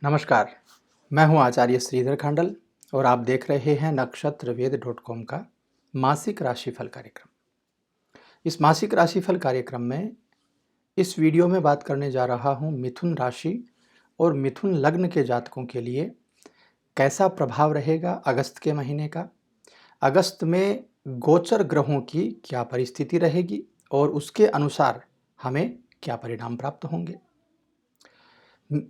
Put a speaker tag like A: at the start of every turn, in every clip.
A: नमस्कार, मैं हूं आचार्य श्रीधर खांडल और आप देख रहे हैं नक्षत्रवेद.com का मासिक राशिफल कार्यक्रम। इस मासिक राशिफल कार्यक्रम में इस वीडियो में बात करने जा रहा हूं मिथुन राशि और मिथुन लग्न के जातकों के लिए कैसा प्रभाव रहेगा अगस्त के महीने का। अगस्त में गोचर ग्रहों की क्या परिस्थिति रहेगी और उसके अनुसार हमें क्या परिणाम प्राप्त होंगे।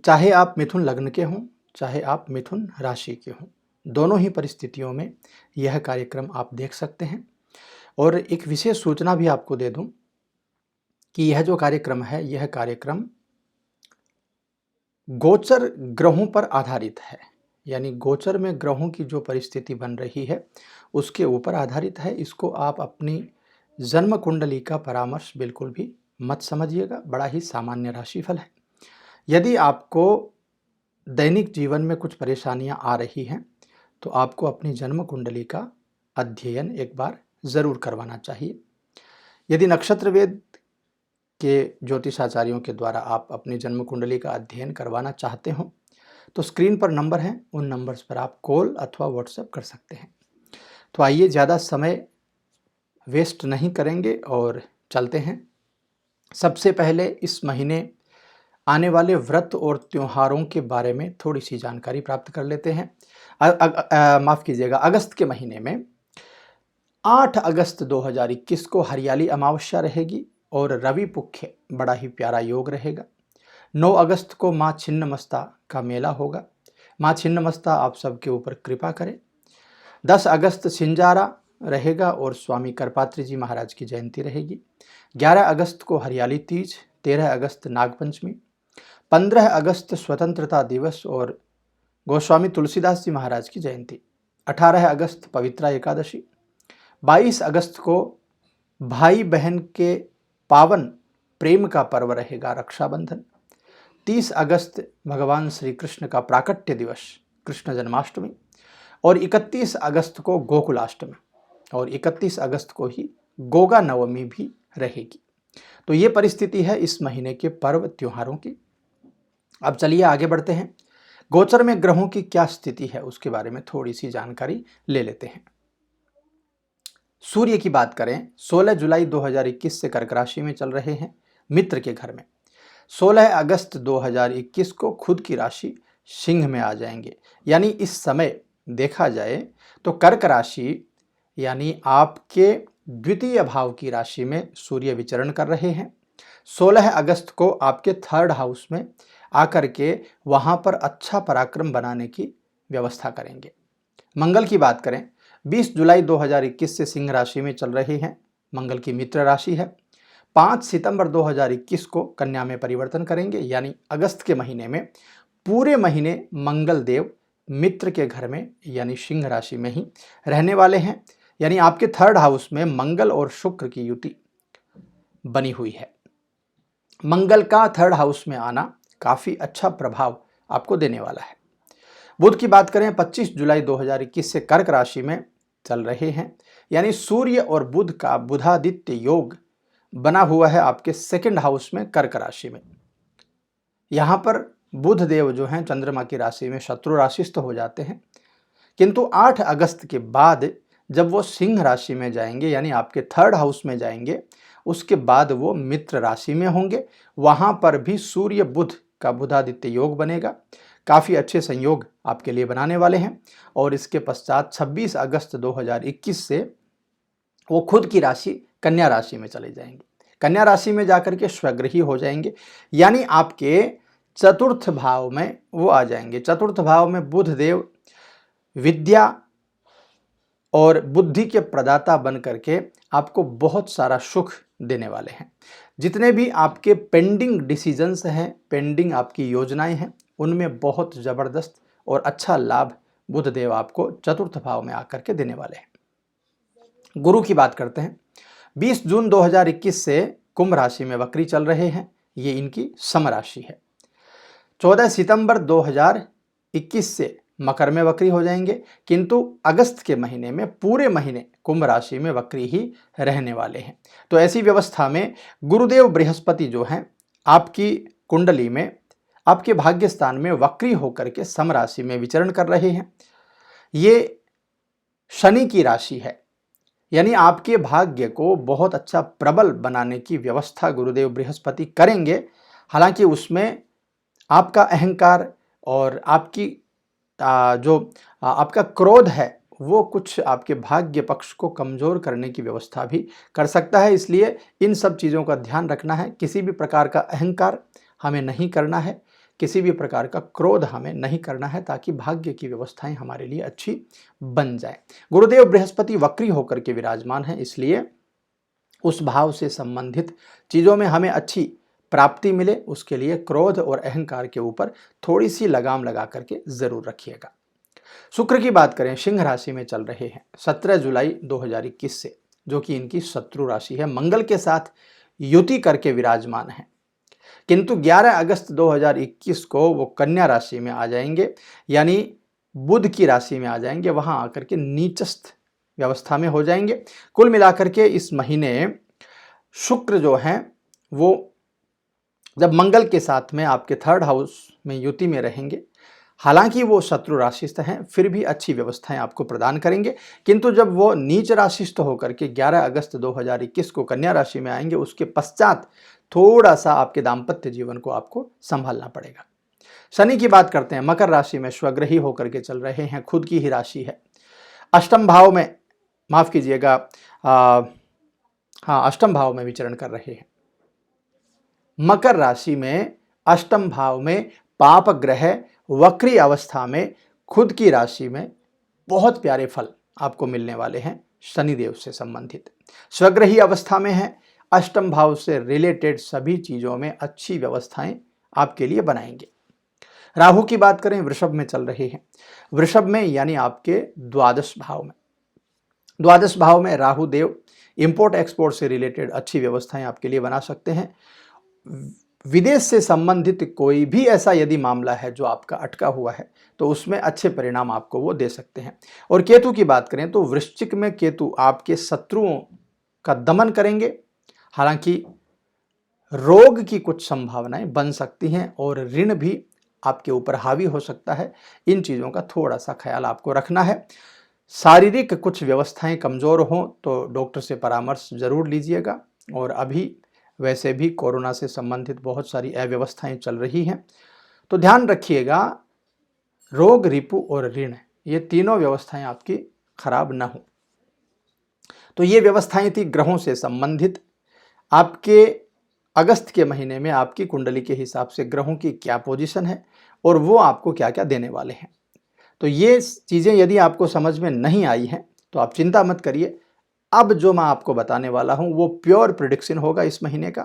A: चाहे आप मिथुन लग्न के हों, चाहे आप मिथुन राशि के हों, दोनों ही परिस्थितियों में यह कार्यक्रम आप देख सकते हैं। और एक विशेष सूचना भी आपको दे दूं कि यह जो कार्यक्रम है, यह कार्यक्रम गोचर ग्रहों पर आधारित है, यानी गोचर में ग्रहों की जो परिस्थिति बन रही है उसके ऊपर आधारित है। इसको आप अपनी जन्म कुंडली का परामर्श बिल्कुल भी मत समझिएगा, बड़ा ही सामान्य राशिफल है। यदि आपको दैनिक जीवन में कुछ परेशानियां आ रही हैं तो आपको अपनी जन्म कुंडली का अध्ययन एक बार ज़रूर करवाना चाहिए। यदि नक्षत्र वेद के ज्योतिषाचार्यों के द्वारा आप अपनी जन्म कुंडली का अध्ययन करवाना चाहते हो तो स्क्रीन पर नंबर हैं, उन नंबर्स पर आप कॉल अथवा व्हाट्सएप कर सकते हैं। तो आइए, ज़्यादा समय वेस्ट नहीं करेंगे और चलते हैं। सबसे पहले इस महीने आने वाले व्रत और त्योहारों के बारे में थोड़ी सी जानकारी प्राप्त कर लेते हैं। माफ़ कीजिएगा, अगस्त के महीने में 8 अगस्त 2021 को हरियाली अमावस्या रहेगी और रवि पुख्य बड़ा ही प्यारा योग रहेगा। 9 अगस्त को माँ छिन्नमस्ता का मेला होगा। माँ छिन्नमस्ता आप सबके ऊपर कृपा करे। 10 अगस्त सिंजारा रहेगा और स्वामी करपात्री जी महाराज की जयंती रहेगी। 11 अगस्त को हरियाली तीज, 13 अगस्त नागपंचमी, 15 अगस्त स्वतंत्रता दिवस और गोस्वामी तुलसीदास जी महाराज की जयंती, 18 अगस्त पवित्रा एकादशी, 22 अगस्त को भाई बहन के पावन प्रेम का पर्व रहेगा रक्षाबंधन, 30 अगस्त भगवान श्री कृष्ण का प्राकट्य दिवस कृष्ण जन्माष्टमी और 31 अगस्त को गोकुलाष्टमी और 31 अगस्त को ही गोगा नवमी भी रहेगी। तो ये परिस्थिति है इस महीने के पर्व त्योहारों की। अब चलिए आगे बढ़ते हैं। गोचर में ग्रहों की क्या स्थिति है उसके बारे में थोड़ी सी जानकारी ले लेते हैं। सूर्य की बात करें, 16 जुलाई 2021 से कर्क राशि में चल रहे हैं मित्र के घर में। 16 अगस्त 2021 को खुद की राशि सिंह में आ जाएंगे। यानी इस समय देखा जाए तो कर्क राशि यानी आपके द्वितीय भाव की राशि में सूर्य विचरण कर रहे हैं। 16 अगस्त को आपके थर्ड हाउस में आकर के वहां पर अच्छा पराक्रम बनाने की व्यवस्था करेंगे। मंगल की बात करें, 20 जुलाई 2021 से सिंह राशि में चल रहे हैं, मंगल की मित्र राशि है। 5 सितंबर 2021 को कन्या में परिवर्तन करेंगे। यानी अगस्त के महीने में पूरे महीने मंगल देव मित्र के घर में यानी सिंह राशि में ही रहने वाले हैं। यानी आपके थर्ड हाउस में मंगल और शुक्र की युति बनी हुई है। मंगल का थर्ड हाउस में आना काफी अच्छा प्रभाव आपको देने वाला है। बुध की बात करें, 25 जुलाई 2021 से कर्क राशि में चल रहे हैं। यानी सूर्य और बुध का बुधादित्य योग बना हुआ है आपके सेकंड हाउस में कर्क राशि में। यहां पर बुध देव जो हैं चंद्रमा की राशि में शत्रु राशिस्थ हो जाते हैं, किंतु 8 अगस्त के बाद जब वो सिंह राशि में जाएंगे यानी आपके थर्ड हाउस में जाएंगे, उसके बाद वो मित्र राशि में होंगे। वहां पर भी सूर्य बुध का बुधादित्य योग बनेगा। काफ़ी अच्छे संयोग आपके लिए बनाने वाले हैं। और इसके पश्चात 26 अगस्त 2021 से वो खुद की राशि कन्या राशि में चले जाएंगे। कन्या राशि में जाकर के स्वगृही हो जाएंगे। यानी आपके चतुर्थ भाव में वो आ जाएंगे। चतुर्थ भाव में बुध देव विद्या और बुद्धि के प्रदाता बन करके आपको बहुत सारा सुख देने वाले हैं। जितने भी आपके पेंडिंग डिसीजंस हैं, पेंडिंग आपकी योजनाएं हैं, उनमें बहुत ज़बरदस्त और अच्छा लाभ बुध देव आपको चतुर्थ भाव में आकर के देने वाले हैं। गुरु की बात करते हैं, 20 जून 2021 से कुंभ राशि में वक्री चल रहे हैं। ये इनकी सम राशि है। 14 सितंबर 2021 से मकर में वक्री हो जाएंगे, किंतु अगस्त के महीने में पूरे महीने कुंभ राशि में वक्री ही रहने वाले हैं। तो ऐसी व्यवस्था में गुरुदेव बृहस्पति जो हैं आपकी कुंडली में आपके भाग्य स्थान में वक्री होकर के सम राशि में विचरण कर रहे हैं। ये शनि की राशि है, यानी आपके भाग्य को बहुत अच्छा प्रबल बनाने की व्यवस्था गुरुदेव बृहस्पति करेंगे। हालांकि उसमें आपका अहंकार और आपकी आपका क्रोध है वो कुछ आपके भाग्य पक्ष को कमजोर करने की व्यवस्था भी कर सकता है। इसलिए इन सब चीज़ों का ध्यान रखना है। किसी भी प्रकार का अहंकार हमें नहीं करना है, किसी भी प्रकार का क्रोध हमें नहीं करना है, ताकि भाग्य की व्यवस्थाएं हमारे लिए अच्छी बन जाए। गुरुदेव बृहस्पति वक्री होकर के विराजमान है, इसलिए उस भाव से संबंधित चीज़ों में हमें अच्छी प्राप्ति मिले, उसके लिए क्रोध और अहंकार के ऊपर थोड़ी सी लगाम लगा करके जरूर रखिएगा। शुक्र की बात करें, सिंह राशि में चल रहे हैं 17 जुलाई 2021 से, जो कि इनकी शत्रु राशि है। मंगल के साथ युति करके विराजमान है, किंतु 11 अगस्त 2021 को वो कन्या राशि में आ जाएंगे, यानी बुध की राशि में आ जाएंगे। वहां आकर के नीचस्थ व्यवस्था में हो जाएंगे। कुल मिलाकर के इस महीने शुक्र जो हैं वो जब मंगल के साथ में आपके 3rd हाउस में युति में रहेंगे, हालांकि वो शत्रु राशिस्थ हैं, फिर भी अच्छी व्यवस्थाएं आपको प्रदान करेंगे। किंतु जब वो नीच राशिस्थ होकर के 11 अगस्त 2021 को कन्या राशि में आएंगे, उसके पश्चात थोड़ा सा आपके दाम्पत्य जीवन को आपको संभालना पड़ेगा। शनि की बात करते हैं, मकर राशि में स्वग्रही होकर के चल रहे हैं, खुद की ही राशि है। अष्टम भाव में, माफ कीजिएगा, अष्टम भाव में विचरण कर रहे हैं। मकर राशि में अष्टम भाव में पाप ग्रह वक्री अवस्था में खुद की राशि में बहुत प्यारे फल आपको मिलने वाले हैं। शनिदेव से संबंधित स्वग्रही अवस्था में है, अष्टम भाव से रिलेटेड सभी चीजों में अच्छी व्यवस्थाएं आपके लिए बनाएंगे। राहु की बात करें, वृषभ में चल रहे हैं। वृषभ में यानी आपके द्वादश भाव में, द्वादश भाव में राहु देव इंपोर्ट एक्सपोर्ट से रिलेटेड अच्छी व्यवस्थाएं आपके लिए बना सकते हैं। विदेश से संबंधित कोई भी ऐसा यदि मामला है जो आपका अटका हुआ है, तो उसमें अच्छे परिणाम आपको वो दे सकते हैं। और केतु की बात करें तो वृश्चिक में केतु आपके शत्रुओं का दमन करेंगे। हालांकि रोग की कुछ संभावनाएं बन सकती हैं और ऋण भी आपके ऊपर हावी हो सकता है। इन चीज़ों का थोड़ा सा ख्याल आपको रखना है। शारीरिक कुछ व्यवस्थाएं कमज़ोर हों तो डॉक्टर से परामर्श जरूर लीजिएगा। और अभी वैसे भी कोरोना से संबंधित बहुत सारी अव्यवस्थाएं चल रही हैं, तो ध्यान रखिएगा रोग, रिपु और ऋण, ये तीनों व्यवस्थाएं आपकी खराब ना हो। तो ये व्यवस्थाएं थी ग्रहों से संबंधित। आपके अगस्त के महीने में आपकी कुंडली के हिसाब से ग्रहों की क्या पोजीशन है और वो आपको क्या क्या देने वाले हैं। तो ये चीज़ें यदि आपको समझ में नहीं आई हैं तो आप चिंता मत करिए। अब जो मैं आपको बताने वाला हूं वो प्योर प्रेडिक्शन होगा इस महीने का।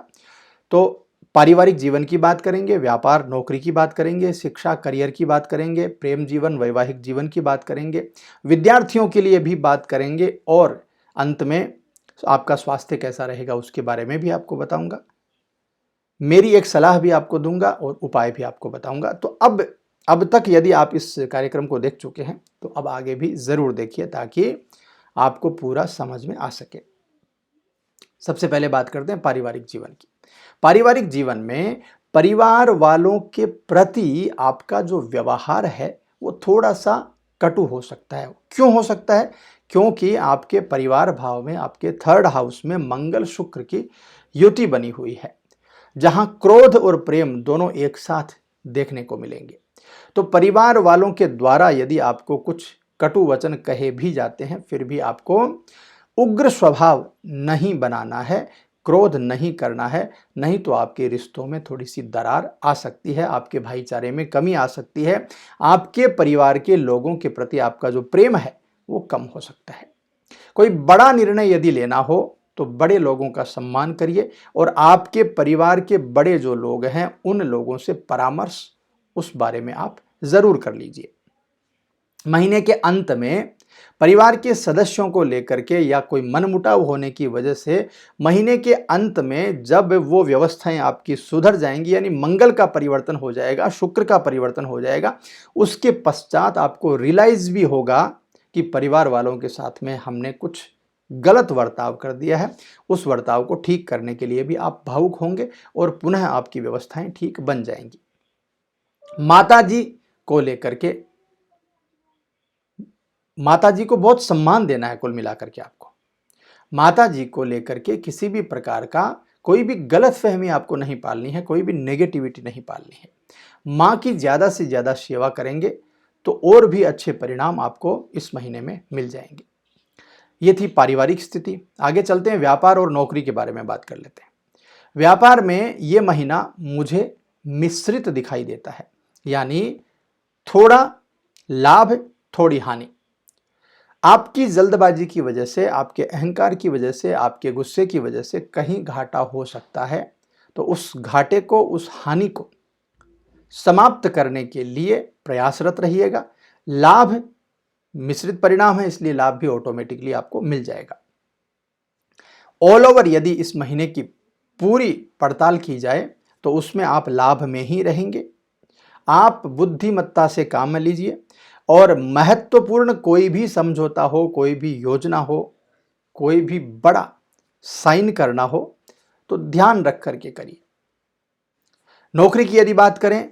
A: तो पारिवारिक जीवन की बात करेंगे, व्यापार नौकरी की बात करेंगे, शिक्षा करियर की बात करेंगे, प्रेम जीवन वैवाहिक जीवन की बात करेंगे, विद्यार्थियों के लिए भी बात करेंगे, और अंत में आपका स्वास्थ्य कैसा रहेगा उसके बारे में भी आपको बताऊंगा। मेरी एक सलाह भी आपको दूंगा और उपाय भी आपको बताऊंगा। तो अब तक यदि आप इस कार्यक्रम को देख चुके हैं तो अब आगे भी ज़रूर देखिए ताकि आपको पूरा समझ में आ सके। सबसे पहले बात करते हैं पारिवारिक जीवन की। पारिवारिक जीवन में परिवार वालों के प्रति आपका जो व्यवहार है वो थोड़ा सा कटु हो सकता है। क्यों हो सकता है? क्योंकि आपके परिवार भाव में आपके 3rd हाउस में मंगल शुक्र की युति बनी हुई है, जहां क्रोध और प्रेम दोनों एक साथ देखने को मिलेंगे। तो परिवार वालों के द्वारा यदि आपको कुछ कटु वचन कहे भी जाते हैं, फिर भी आपको उग्र स्वभाव नहीं बनाना है, क्रोध नहीं करना है, नहीं तो आपके रिश्तों में थोड़ी सी दरार आ सकती है, आपके भाईचारे में कमी आ सकती है, आपके परिवार के लोगों के प्रति आपका जो प्रेम है वो कम हो सकता है। कोई बड़ा निर्णय यदि लेना हो तो बड़े लोगों का सम्मान करिए और आपके परिवार के बड़े जो लोग हैं उन लोगों से परामर्श उस बारे में आप जरूर कर लीजिए। महीने के अंत में परिवार के सदस्यों को लेकर के या कोई मनमुटाव होने की वजह से महीने के अंत में जब वो व्यवस्थाएं आपकी सुधर जाएंगी, यानी मंगल का परिवर्तन हो जाएगा, शुक्र का परिवर्तन हो जाएगा, उसके पश्चात आपको रियलाइज भी होगा कि परिवार वालों के साथ में हमने कुछ गलत बर्ताव कर दिया है। उस बर्ताव को ठीक करने के लिए भी आप भावुक होंगे और पुनः आपकी व्यवस्थाएं ठीक बन जाएंगी। माता जी को लेकर के, माता जी को बहुत सम्मान देना है कुल मिलाकर के आपको। माता जी को लेकर के किसी भी प्रकार का कोई भी गलत फहमी आपको नहीं पालनी है, कोई भी नेगेटिविटी नहीं पालनी है। माँ की ज़्यादा से ज़्यादा सेवा करेंगे तो और भी अच्छे परिणाम आपको इस महीने में मिल जाएंगे। ये थी पारिवारिक स्थिति। आगे चलते हैं, व्यापार और नौकरी के बारे में बात कर लेते हैं। व्यापार में ये महीना मुझे मिश्रित दिखाई देता है, यानी थोड़ा लाभ थोड़ी हानि। आपकी जल्दबाजी की वजह से, आपके अहंकार की वजह से, आपके गुस्से की वजह से कहीं घाटा हो सकता है। तो उस घाटे को, उस हानि को समाप्त करने के लिए प्रयासरत रहिएगा। लाभ मिश्रित परिणाम है, इसलिए लाभ भी ऑटोमेटिकली आपको मिल जाएगा। ऑल ओवर यदि इस महीने की पूरी पड़ताल की जाए तो उसमें आप लाभ में ही रहेंगे। आप बुद्धिमत्ता से काम लीजिए और महत्वपूर्ण कोई भी समझौता हो, कोई भी योजना हो, कोई भी बड़ा साइन करना हो तो ध्यान रख करके करिए। नौकरी की यदि बात करें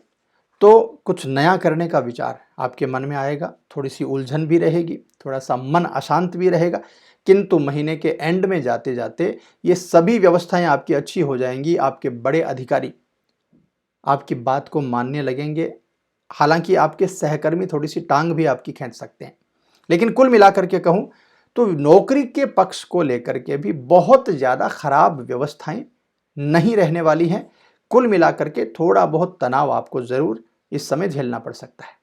A: तो कुछ नया करने का विचार आपके मन में आएगा, थोड़ी सी उलझन भी रहेगी, थोड़ा सा मन अशांत भी रहेगा, किंतु महीने के एंड में जाते जाते ये सभी व्यवस्थाएं आपकी अच्छी हो जाएंगी। आपके बड़े अधिकारी आपकी बात को मानने लगेंगे। हालांकि आपके सहकर्मी थोड़ी सी टांग भी आपकी खींच सकते हैं, लेकिन कुल मिलाकर के कहूं तो नौकरी के पक्ष को लेकर के भी बहुत ज़्यादा खराब व्यवस्थाएं नहीं रहने वाली हैं। कुल मिलाकर के थोड़ा बहुत तनाव आपको ज़रूर इस समय झेलना पड़ सकता है।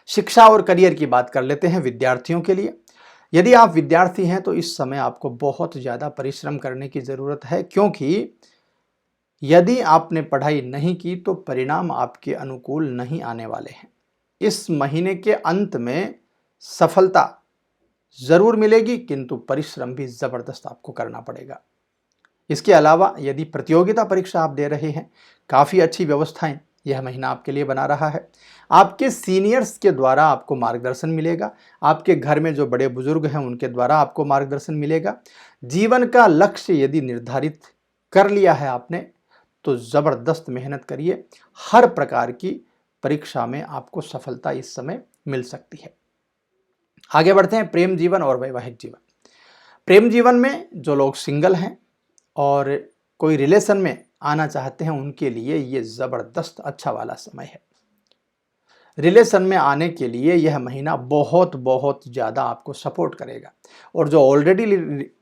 A: शिक्षा और करियर की बात कर लेते हैं विद्यार्थियों के लिए। यदि आप विद्यार्थी हैं तो इस समय आपको बहुत ज़्यादा परिश्रम करने की ज़रूरत है, क्योंकि यदि आपने पढ़ाई नहीं की तो परिणाम आपके अनुकूल नहीं आने वाले हैं। इस महीने के अंत में सफलता ज़रूर मिलेगी, किंतु परिश्रम भी ज़बरदस्त आपको करना पड़ेगा। इसके अलावा यदि प्रतियोगिता परीक्षा आप दे रहे हैं, काफ़ी अच्छी व्यवस्थाएं यह महीना आपके लिए बना रहा है। आपके सीनियर्स के द्वारा आपको मार्गदर्शन मिलेगा, आपके घर में जो बड़े बुजुर्ग हैं उनके द्वारा आपको मार्गदर्शन मिलेगा। जीवन का लक्ष्य यदि निर्धारित कर लिया है आपने तो ज़बरदस्त मेहनत करिए। हर प्रकार की परीक्षा में आपको सफलता इस समय मिल सकती है। आगे बढ़ते हैं, प्रेम जीवन और वैवाहिक जीवन। प्रेम जीवन में जो लोग सिंगल हैं और कोई रिलेशन में आना चाहते हैं उनके लिए ये ज़बरदस्त अच्छा वाला समय है। रिलेशन में आने के लिए यह महीना बहुत बहुत ज़्यादा आपको सपोर्ट करेगा। और जो ऑलरेडी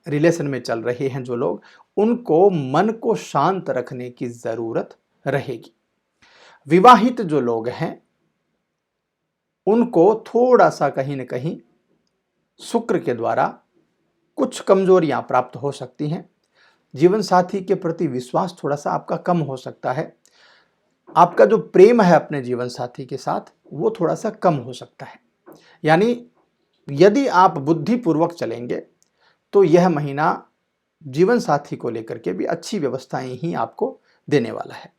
A: रिलेशन में चल रहे हैं जो लोग, उनको मन को शांत रखने की ज़रूरत रहेगी। विवाहित जो लोग हैं उनको थोड़ा सा कहीं न कहीं शुक्र के द्वारा कुछ कमजोरियां प्राप्त हो सकती हैं। जीवन साथी के प्रति विश्वास थोड़ा सा आपका कम हो सकता है। आपका जो प्रेम है अपने जीवन साथी के साथ वो थोड़ा सा कम हो सकता है। यानी यदि आप बुद्धिपूर्वक चलेंगे तो यह महीना जीवन साथी को लेकर के भी अच्छी व्यवस्थाएं ही आपको देने वाला है।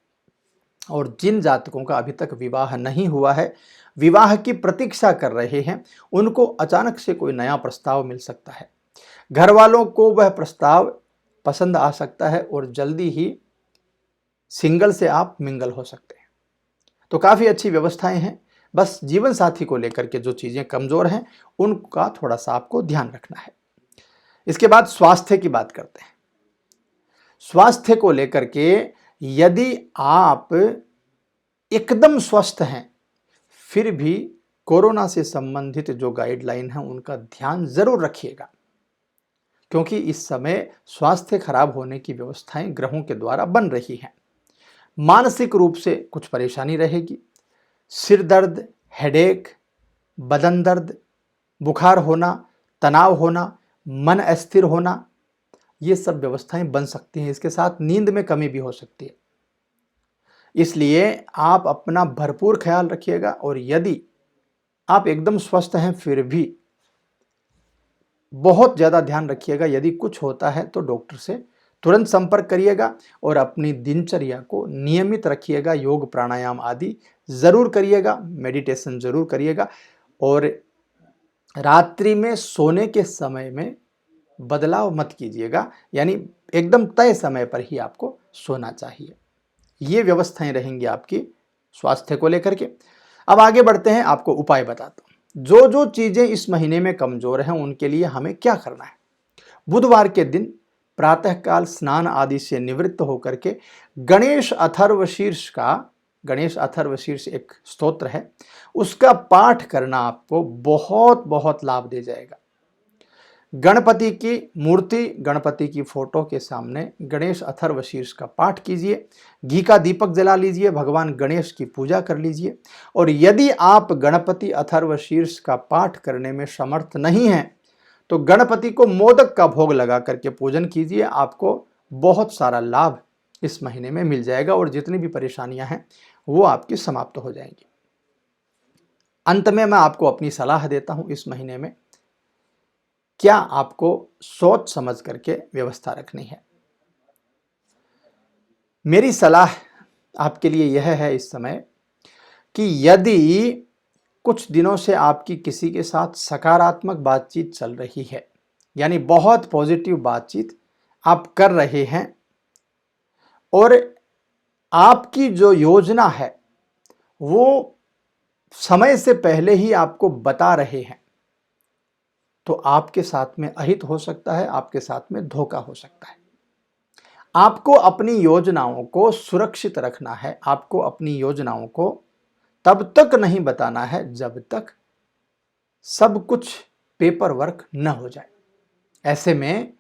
A: और जिन जातकों का अभी तक विवाह नहीं हुआ है, विवाह की प्रतीक्षा कर रहे हैं, उनको अचानक से कोई नया प्रस्ताव मिल सकता है। घर वालों को वह प्रस्ताव पसंद आ सकता है और जल्दी ही सिंगल से आप मिंगल हो सकते हैं। तो काफ़ी अच्छी व्यवस्थाएं हैं। बस जीवन साथी को लेकर के जो चीज़ें कमज़ोर हैं उनका थोड़ा सा आपको ध्यान रखना है। इसके बाद स्वास्थ्य की बात करते हैं। स्वास्थ्य को लेकर के यदि आप एकदम स्वस्थ हैं फिर भी कोरोना से संबंधित जो गाइडलाइन है उनका ध्यान ज़रूर रखिएगा, क्योंकि इस समय स्वास्थ्य खराब होने की व्यवस्थाएं ग्रहों के द्वारा बन रही हैं। मानसिक रूप से कुछ परेशानी रहेगी। सिर दर्द, हेडेक, बदन दर्द, बुखार होना, तनाव होना, मन अस्थिर होना, ये सब व्यवस्थाएं बन सकती हैं। इसके साथ नींद में कमी भी हो सकती है। इसलिए आप अपना भरपूर ख्याल रखिएगा और यदि आप एकदम स्वस्थ हैं फिर भी बहुत ज़्यादा ध्यान रखिएगा। यदि कुछ होता है तो डॉक्टर से तुरंत संपर्क करिएगा और अपनी दिनचर्या को नियमित रखिएगा। योग प्राणायाम आदि ज़रूर करिएगा, मेडिटेशन ज़रूर करिएगा और रात्रि में सोने के समय में बदलाव मत कीजिएगा, यानी एकदम तय समय पर ही आपको सोना चाहिए। ये व्यवस्थाएं रहेंगी आपकी स्वास्थ्य को लेकर के। अब आगे बढ़ते हैं, आपको उपाय बताता हूं। जो जो चीजें इस महीने में कमजोर हैं उनके लिए हमें क्या करना है। बुधवार के दिन प्रातःकाल स्नान आदि से निवृत्त होकर के गणेश अथर्वशीर्ष एक स्तोत्र है, उसका पाठ करना आपको बहुत बहुत लाभ दे जाएगा। गणपति की मूर्ति, गणपति की फोटो के सामने गणेश अथर्वशीर्ष का पाठ कीजिए, घी का दीपक जला लीजिए, भगवान गणेश की पूजा कर लीजिए। और यदि आप गणपति अथर्वशीर्ष का पाठ करने में समर्थ नहीं हैं तो गणपति को मोदक का भोग लगा करके पूजन कीजिए। आपको बहुत सारा लाभ इस महीने में मिल जाएगा और जितनी भी परेशानियां हैं वो आपकी समाप्त हो जाएंगी। अंत में मैं आपको अपनी सलाह देता हूं, इस महीने में क्या आपको सोच समझ करके व्यवस्था रखनी है। मेरी सलाह आपके लिए यह है इस समय कि यदि कुछ दिनों से आपकी किसी के साथ सकारात्मक बातचीत चल रही है, यानी बहुत पॉजिटिव बातचीत आप कर रहे हैं और आपकी जो योजना है वो समय से पहले ही आपको बता रहे हैं, तो आपके साथ में अहित हो सकता है, आपके साथ में धोखा हो सकता है। आपको अपनी योजनाओं को सुरक्षित रखना है। आपको अपनी योजनाओं को तब तक नहीं बताना है जब तक सब कुछ पेपर वर्क न हो जाए। ऐसे में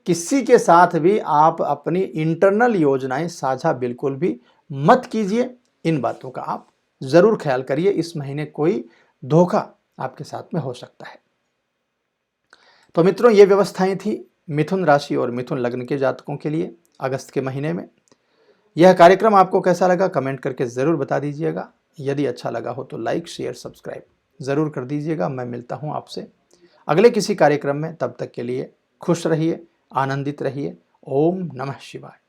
A: किसी के साथ भी आप अपनी इंटरनल योजनाएं साझा बिल्कुल भी मत कीजिए। इन बातों का आप जरूर ख्याल करिए। इस महीने कोई धोखा आपके साथ में हो सकता है। तो मित्रों, ये व्यवस्थाएं थी मिथुन राशि और मिथुन लग्न के जातकों के लिए अगस्त के महीने में। यह कार्यक्रम आपको कैसा लगा कमेंट करके ज़रूर बता दीजिएगा। यदि अच्छा लगा हो तो लाइक शेयर सब्सक्राइब ज़रूर कर दीजिएगा। मैं मिलता हूं आपसे अगले किसी कार्यक्रम में। तब तक के लिए खुश रहिए, आनंदित रहिए। ओम नमः शिवाय।